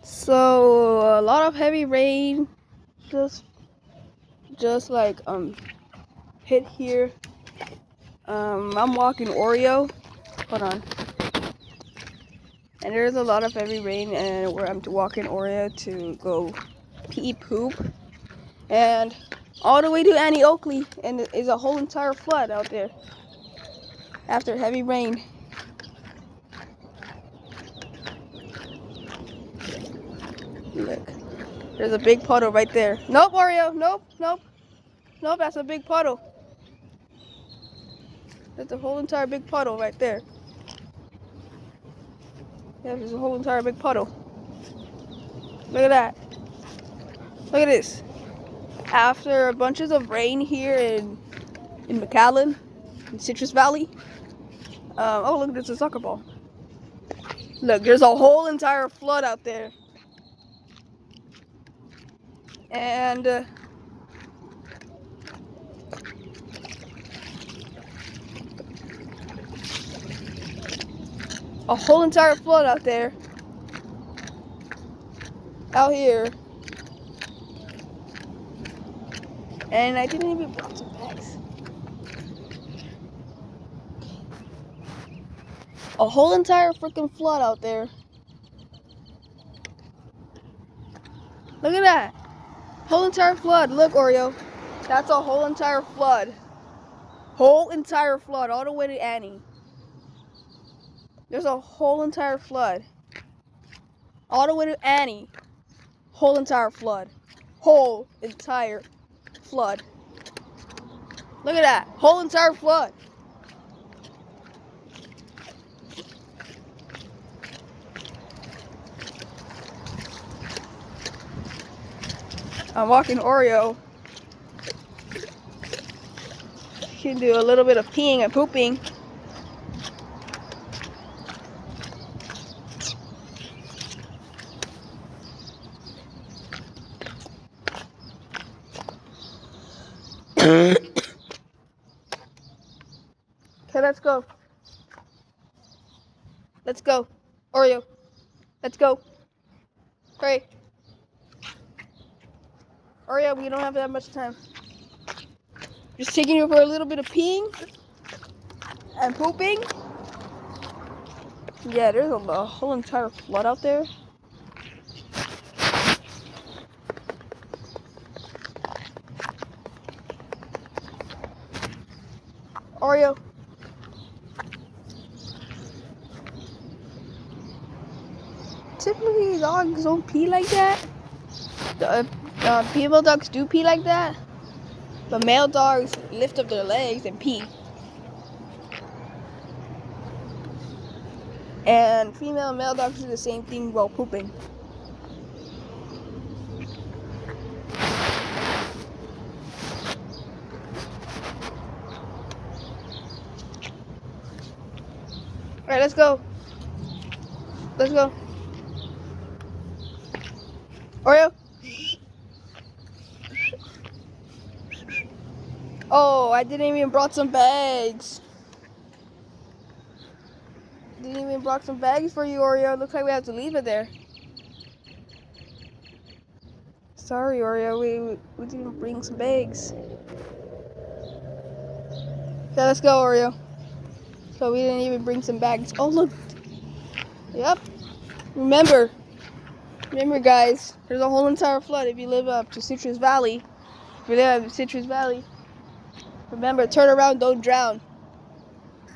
So a lot of heavy rain just like hit here. I'm walking Oreo. Hold on. And there's a lot of heavy rain, and where I'm walking Oreo to go pee poop, and all the way to Annie Oakley, and is a whole entire flood out there after heavy rain. Look, there's a big puddle right there. Nope, Oreo. Nope, nope, nope. That's a big puddle. There's a whole entire big puddle right there. Yeah, there's a whole entire big puddle. Look at that. Look at this. After bunches of rain here in McAllen, in Citrus Valley. Oh, look, there's a soccer ball. Look, there's a whole entire flood out there. And a whole entire flood out there. Out here. And I didn't even bring some bags. A whole entire freaking flood out there. Look at that. Whole entire flood. Look, Oreo. That's a whole entire flood. Whole entire flood all the way to Annie. There's a whole entire flood. All the way to Annie. Whole entire flood. Whole entire flood. Look at that. Whole entire flood. I'm walking Oreo. Can do a little bit of peeing and pooping. Okay, let's go. Let's go. Oreo. Let's go. Hurry. Oreo, we don't have that much time. Just taking you for a little bit of peeing and pooping. Yeah, there's a whole entire flood out there. Oreo. Typically, dogs don't pee like that. Female dogs do pee like that, but male dogs lift up their legs and pee. And female and male dogs do the same thing while pooping. Alright, let's go. Let's go. Oreo? Oh, I didn't even brought some bags. Didn't even brought some bags for you, Oreo. Looks like we have to leave it there. Sorry, Oreo. We didn't bring some bags. Okay, let's go, Oreo. So we didn't even bring some bags. Oh, look. Yep. Remember, guys, there's a whole entire flood if you live up to Citrus Valley. If you live up to Citrus Valley, remember, turn around, don't drown.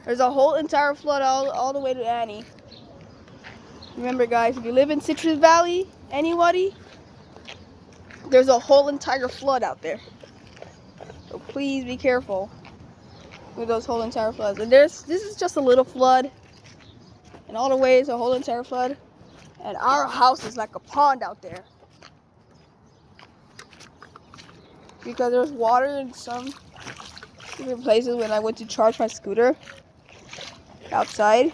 There's a whole entire flood all the way to Annie. Remember, guys, if you live in Citrus Valley, anybody, there's a whole entire flood out there. So please be careful with those whole entire floods. And this is just a little flood, and all the way is a whole entire flood. And our house is like a pond out there, because there's water in some different places. When I went to charge my scooter outside,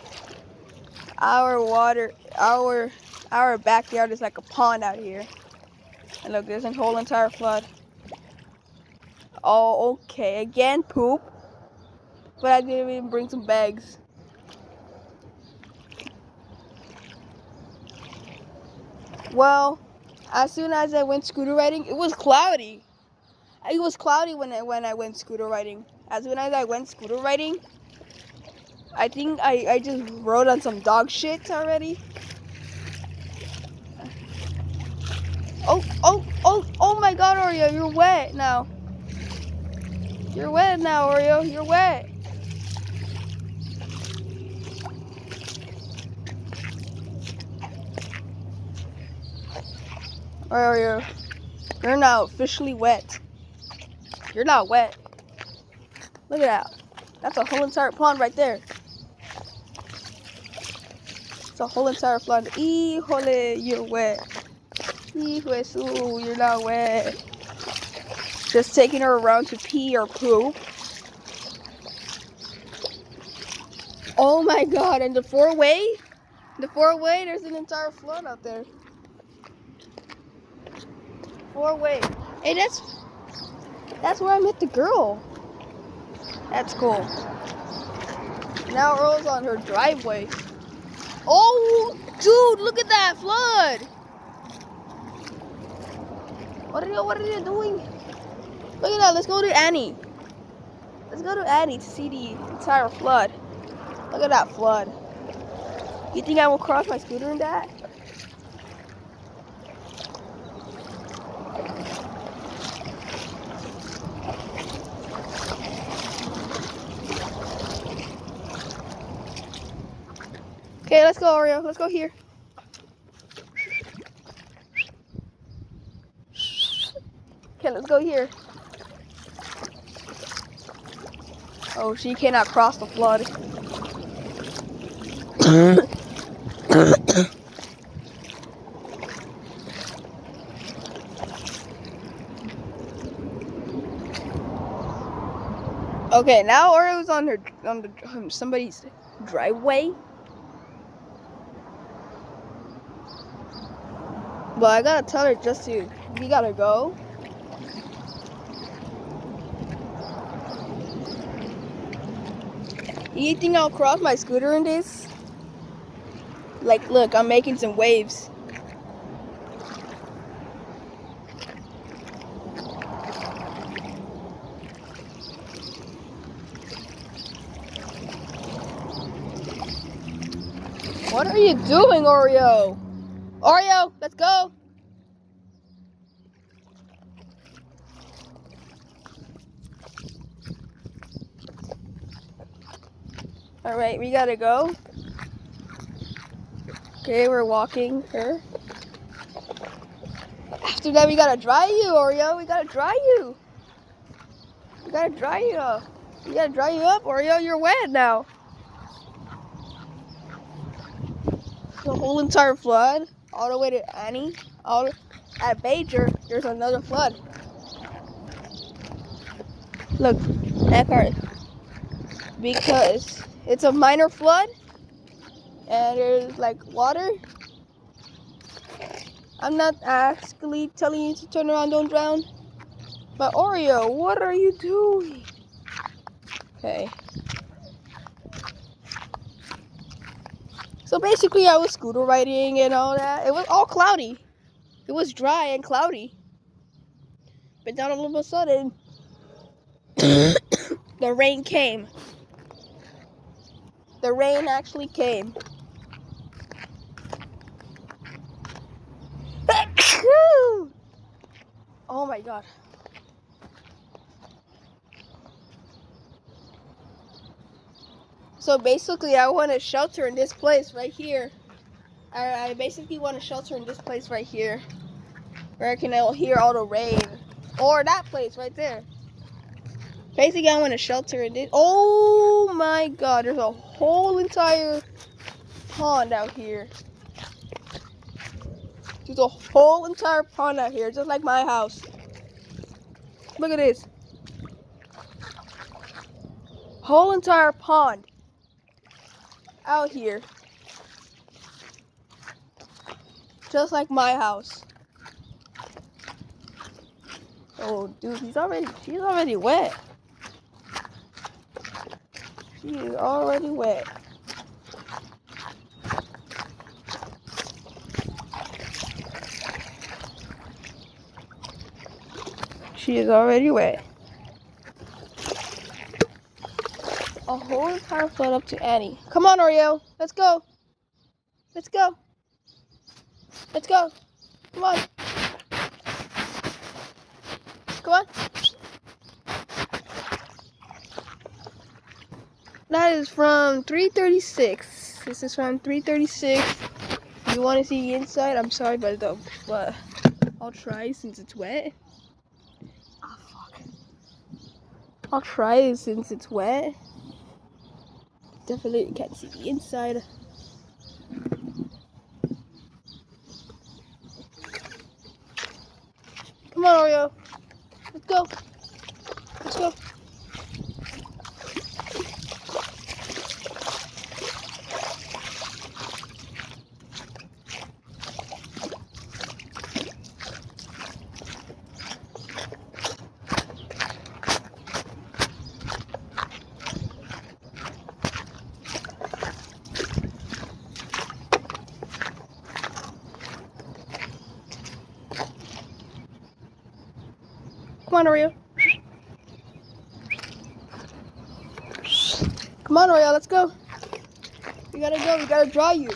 our backyard is like a pond out here. And look, there's a whole entire flood. Oh, okay, again poop, but I didn't even bring some bags. Well, as soon as I went scooter riding, it was cloudy. It was cloudy when I went scooter riding. As soon as I went scooter riding, I think I just rode on some dog shit already. Oh my god, Oreo, you're wet now. You're wet now, Oreo, you're wet. Oreo, you're now officially wet. You're not wet. Look at that. That's a whole entire pond right there. It's a whole entire pond. Híjole, you're wet. Hijo su, you're not wet. Just taking her around to pee or poo. Oh my god, and the four-way, there's an entire flood out there. Four-way. Hey, that's where I met the girl. That's cool. Now Earl's on her driveway. Oh, dude, look at that flood. What are you doing? Look at that. Let's go to Annie. Let's go to Annie to see the entire flood. Look at that flood. You think I will cross my scooter in that? Okay, let's go, Oreo. Let's go here. Okay, let's go here. Oh, she cannot cross the flood. Okay, now Oreo's on somebody's driveway. But I gotta tell her we gotta go. You think I'll cross my scooter in this? Like, look, I'm making some waves. What are you doing, Oreo? Oreo, let's go. All right, we gotta go. Okay, we're walking her. After that, we gotta dry you, Oreo. We gotta dry you. We gotta dry you up. We gotta dry you up, Oreo. You're wet now. The whole entire flood, all the way to Annie. At Bajer, there's another flood. Look, that part. Because it's a minor flood, and there's like water. I'm not actually telling you to turn around, don't drown. But Oreo, what are you doing? Okay. So basically I was scooter riding and all that. It was all cloudy. It was dry and cloudy. But then all of a sudden, the rain came. The rain actually came. Oh my god. So basically I want to shelter in this place right here. I basically want to shelter in this place right here, where I can hear all the rain. Or that place right there. Basically I want to shelter in this. Oh my god, there's a whole entire pond out here. There's a whole entire pond out here, just like my house. Look at this. Whole entire pond out here. Just like my house. Oh dude, she's already wet. She is already wet. She is already wet. A whole entire flood up to Annie. Come on, Oreo. Let's go. Let's go. Let's go. Come on. Come on. That is from 336. This is from 336. If you want to see the inside, I'm sorry, but I'll try since it's wet. Ah, fuck. I'll try since it's wet. Definitely can't see the inside. Come on, Oreo. Let's go. Let's go. Come on, Oreo. Come on, Oreo, let's go. We gotta go, we gotta draw you.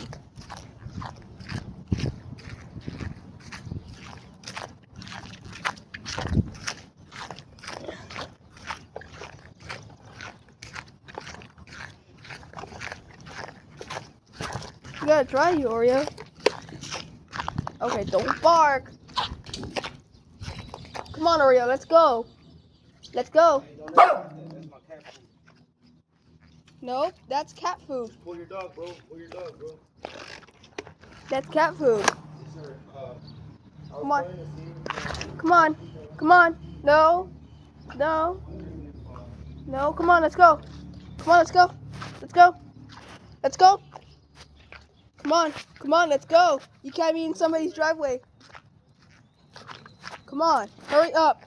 We gotta dry you, Oreo. Okay, don't bark. Come on, Oreo, let's go. Let's go. Nope, that's cat food. Pull your dog, bro. Pull your dog, bro. That's cat food. Yes, sir. Come on. Come on. Come on. No. No. No, come on, let's go. Come on, let's go. Let's go. Let's go. Come on. Come on, let's go. You can't be in somebody's driveway. Come on. Hurry up.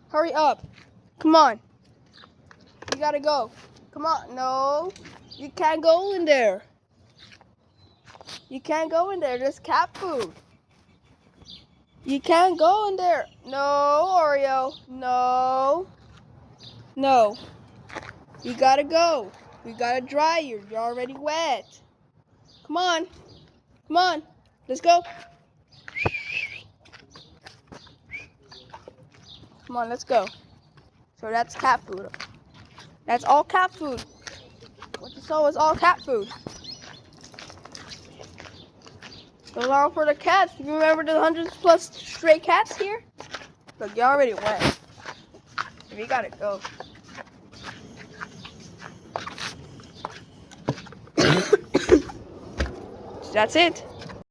Hurry up. Come on. You gotta go. Come on. No. You can't go in there. You can't go in there. There's cat food. You can't go in there. No, Oreo. No. No. You gotta go. We gotta dry you. You're already wet. Come on. Come on. Let's go. Come on, let's go. So that's cat food. That's all cat food. What you saw was all cat food. So long for the cats. You remember the hundreds plus stray cats here? Look, you already went. We gotta go. That's it.